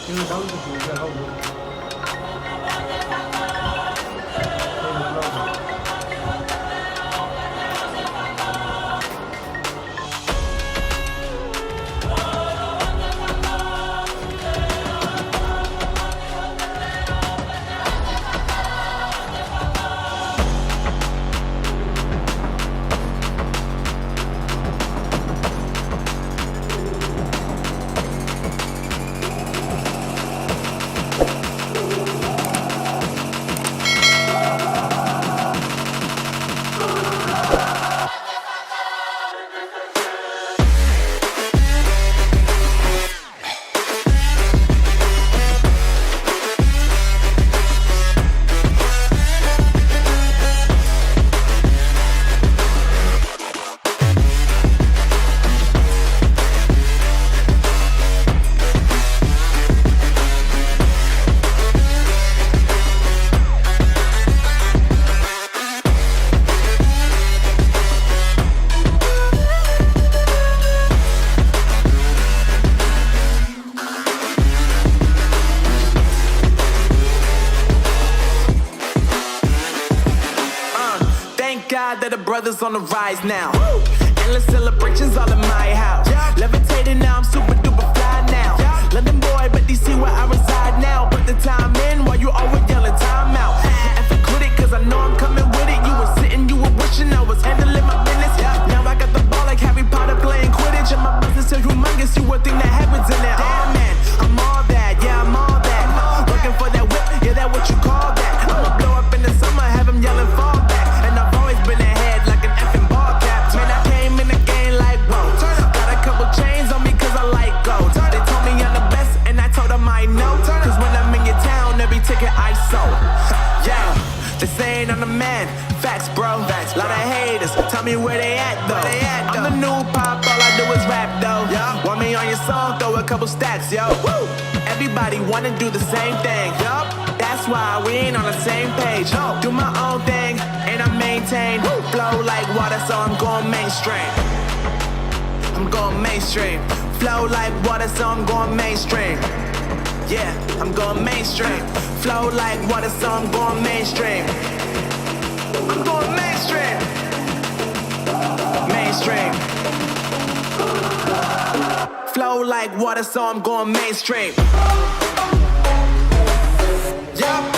因为当时主在澳洲。That the brothers on the rise now. Endless celebrations all in my house. Levitating now, I'm super duper fly now. London boy, but DC where I reside now. Put the time in while you always yelling time out. And for quit it, cause I know I'm coming with it. You were sitting, you were wishing I was handling my business. Now I got the ball like Harry Potter playing Quidditch. And my business is humongous, you would think that happens in there. Oh man, I'm all that, yeah, I'm all that. Working for that whip, yeah, that what you call that. I'ma blow up in the summer, have them yelling fall back. And I've always been ahead like an effing ball cap. Man, I came in the game like, whoa. Got a couple chains on me cause I like gold. They told me I'm the best and I told them I know. Cause when I'm in your town, every ticket I sold. Yeah, they saying I'm the man. Facts, bro. Lot of haters, tell me where they at though. I'm the new pop, all I do is rap though. Want me on your song, throw a couple stacks, yo. Woo! Everybody wanna do the same thing. That's why we ain't on the same page. Do my own thing, and I maintain. Flow like water, so I'm going mainstream. I'm going mainstream. Flow like water, so I'm going mainstream. Yeah, I'm going mainstream. Flow like water, so I'm going mainstream. I'm going mainstream. Mainstream. Flow like water, so I'm going mainstream. Yeah.